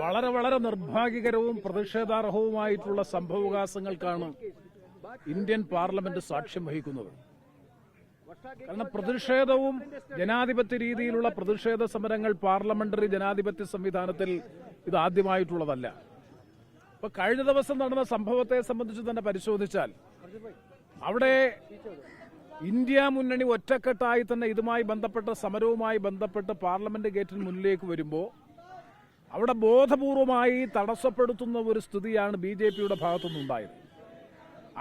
വളരെ വളരെ നിർഭാഗ്യകരവും പ്രതിഷേധാർഹവുമായിട്ടുള്ള സംഭവവികാസങ്ങൾക്കാണ് Indian parliament സാക്ഷ്യം വഹിക്കുന്നത്. കാരണം പ്രതിഷേധവും ജനാധിപത്യ രീതിയിലുള്ള പ്രതിഷേധ സമരങ്ങൾ പാർലമെന്ററി ജനാധിപത്യ സംവിധാനത്തിൽ ഇത് ആദ്യമായിട്ടുള്ളതല്ല. ഇപ്പൊ കഴിഞ്ഞ ദിവസം നടന്ന സംഭവത്തെ സംബന്ധിച്ച് തന്നെ പരിശോധിച്ചാൽ അവിടെ ഇന്ത്യ മുന്നണി ഒറ്റക്കെട്ടായി തന്നെ ഇതുമായി ബന്ധപ്പെട്ട സമരവുമായി ബന്ധപ്പെട്ട് പാർലമെന്റ് ഗേറ്റിന് മുന്നിലേക്ക് വരുമ്പോൾ അവിടെ ബോധപൂർവമായി തടസ്സപ്പെടുത്തുന്ന ഒരു സ്ഥിതിയാണ് BJPയുടെ ഭാഗത്തുനിന്നുണ്ടായത്.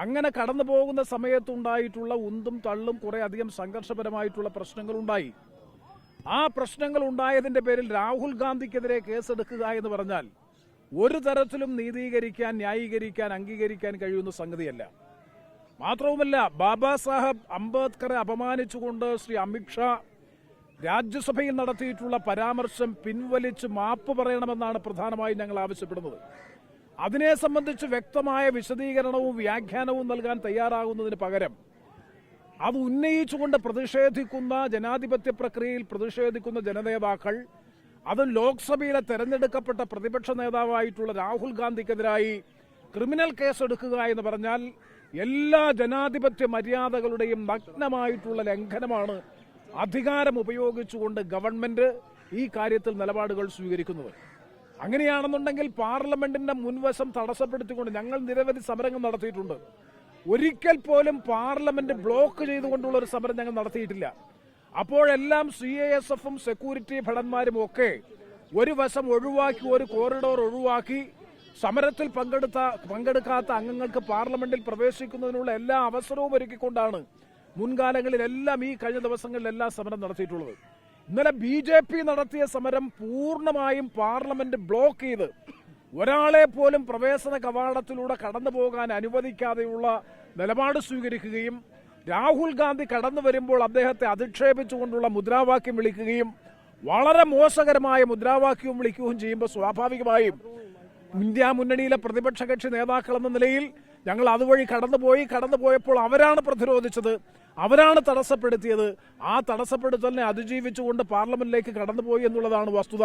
അങ്ങനെ കടന്നു പോകുന്ന സമയത്തുണ്ടായിട്ടുള്ള ഉന്തും തള്ളും കുറെ അധികം സംഘർഷപരമായിട്ടുള്ള പ്രശ്നങ്ങളുണ്ടായി. ആ പ്രശ്നങ്ങൾ ഉണ്ടായതിന്റെ പേരിൽ രാഹുൽ ഗാന്ധിക്കെതിരെ കേസെടുക്കുക എന്ന് പറഞ്ഞാൽ ഒരു തരത്തിലും നീതീകരിക്കാൻ, ന്യായീകരിക്കാൻ, അംഗീകരിക്കാൻ കഴിയുന്ന സംഗതിയല്ല. മാത്രവുമല്ല, ബാബാ സാഹബ് അംബേദ്കറെ അപമാനിച്ചുകൊണ്ട് ശ്രീ അമിത്ഷാ രാജ്യസഭയിൽ നടത്തിയിട്ടുള്ള പരാമർശം പിൻവലിച്ച് മാപ്പ് പറയണമെന്നാണ് പ്രധാനമായും ഞങ്ങൾ ആവശ്യപ്പെടുന്നത്. അതിനെ സംബന്ധിച്ച് വ്യക്തമായ വിശദീകരണവും വ്യാഖ്യാനവും നൽകാൻ തയ്യാറാകുന്നതിന് പകരം അത് ഉന്നയിച്ചുകൊണ്ട് പ്രതിഷേധിക്കുന്ന, ജനാധിപത്യ പ്രക്രിയയിൽ പ്രതിഷേധിക്കുന്ന ജനനേതാക്കൾ, അതും ലോക്സഭയിലെ തെരഞ്ഞെടുക്കപ്പെട്ട പ്രതിപക്ഷ നേതാവായിട്ടുള്ള രാഹുൽ ഗാന്ധിക്കെതിരായി ക്രിമിനൽ കേസെടുക്കുക എന്ന് പറഞ്ഞാൽ എല്ലാ ജനാധിപത്യ മര്യാദകളുടെയും നഗ്നമായിട്ടുള്ള ലംഘനമാണ് അധികാരം ഉപയോഗിച്ചുകൊണ്ട് ഗവൺമെന്റ് ഈ കാര്യത്തിൽ നിലപാടുകൾ സ്വീകരിക്കുന്നത്. അങ്ങനെയാണെന്നുണ്ടെങ്കിൽ പാർലമെന്റിന്റെ മുൻവശം തടസ്സപ്പെടുത്തിക്കൊണ്ട് ഞങ്ങൾ നിരവധി സമരങ്ങൾ നടത്തിയിട്ടുണ്ട്. ഒരിക്കൽ പോലും പാർലമെന്റ് ബ്ലോക്ക് ചെയ്തുകൊണ്ടുള്ള ഒരു സമരം ഞങ്ങൾ നടത്തിയിട്ടില്ല. അപ്പോഴെല്ലാം CASF-ഉം സെക്യൂരിറ്റി ഭടന്മാരും ഒക്കെ ഒരു വശം ഒഴിവാക്കി, ഒരു കോറിഡോർ ഒഴിവാക്കി സമരത്തിൽ പങ്കെടുക്കാത്ത അംഗങ്ങൾക്ക് പാർലമെന്റിൽ പ്രവേശിക്കുന്നതിനുള്ള എല്ലാ അവസരവും ഒരുക്കിക്കൊണ്ടാണ് മുൻകാലങ്ങളിലെല്ലാം ഈ കഴിഞ്ഞ ദിവസങ്ങളിലെല്ലാം സമരം നടത്തിയിട്ടുള്ളത്. ഇന്നലെ BJP നടത്തിയ സമരം പൂർണ്ണമായും പാർലമെന്റ് ബ്ലോക്ക് ചെയ്ത് ഒരാളെ പോലും പ്രവേശന കവാടത്തിലൂടെ കടന്നു പോകാൻ അനുവദിക്കാതെയുള്ള നിലപാട് സ്വീകരിക്കുകയും രാഹുൽ ഗാന്ധി കടന്നു വരുമ്പോൾ അദ്ദേഹത്തെ അധിക്ഷേപിച്ചുകൊണ്ടുള്ള മുദ്രാവാക്യം വിളിക്കുകയും വളരെ മോശകരമായ മുദ്രാവാക്യവും വിളിക്കുകയും ചെയ്യുമ്പോൾ സ്വാഭാവികമായും ഇന്ത്യ മുന്നണിയിലെ പ്രതിപക്ഷ കക്ഷി നേതാക്കൾ എന്ന നിലയിൽ ഞങ്ങൾ അതുവഴി കടന്നുപോയപ്പോൾ അവരാണ് പ്രതിരോധിച്ചത്, അവരാണ് തടസ്സപ്പെടുത്തിയത്. ആ തടസ്സപ്പെടുത്തലിനെ അതിജീവിച്ചുകൊണ്ട് പാർലമെന്റിലേക്ക് കടന്നുപോയി എന്നുള്ളതാണ് വസ്തുത.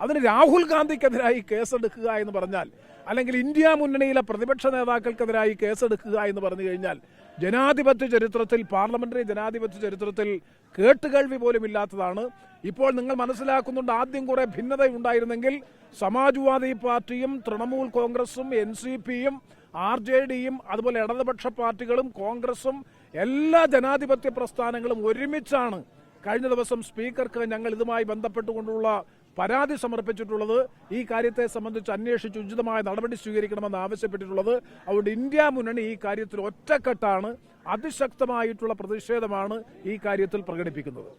അതിന് രാഹുൽ ഗാന്ധിക്കെതിരായി കേസെടുക്കുക എന്ന് പറഞ്ഞാൽ, അല്ലെങ്കിൽ ഇന്ത്യ മുന്നണിയിലെ പ്രതിപക്ഷ നേതാക്കൾക്കെതിരായി കേസെടുക്കുക എന്ന് പറഞ്ഞു കഴിഞ്ഞാൽ ജനാധിപത്യ ചരിത്രത്തിൽ, പാർലമെന്ററി ജനാധിപത്യ ചരിത്രത്തിൽ കേട്ടുകേൾവി പോലും ഇല്ലാത്തതാണ്. ഇപ്പോൾ നിങ്ങൾ മനസ്സിലാക്കുന്നുണ്ട്, ആദ്യം കുറെ ഭിന്നതയുണ്ടായിരുന്നെങ്കിൽ സമാജ്വാദി പാർട്ടിയും തൃണമൂൽ കോൺഗ്രസും NCPയും RJDയും അതുപോലെ ഇടതുപക്ഷ പാർട്ടികളും കോൺഗ്രസും എല്ലാ ജനാധിപത്യ പ്രസ്ഥാനങ്ങളും ഒരുമിച്ചാണ് കഴിഞ്ഞ ദിവസം സ്പീക്കർക്ക് ഞങ്ങൾ ഇതുമായി ബന്ധപ്പെട്ടുകൊണ്ടുള്ള പരാതി സമർപ്പിച്ചിട്ടുള്ളത്. ഈ കാര്യത്തെ സംബന്ധിച്ച് അന്വേഷിച്ച് ഉചിതമായ നടപടി സ്വീകരിക്കണമെന്ന് ആവശ്യപ്പെട്ടിട്ടുള്ളത്. അതുകൊണ്ട് ഇന്ത്യ മുന്നണി ഈ കാര്യത്തിൽ ഒറ്റക്കെട്ടാണ്, അതിശക്തമായിട്ടുള്ള പ്രതിഷേധമാണ് ഈ കാര്യത്തിൽ പ്രകടിപ്പിക്കുന്നത്.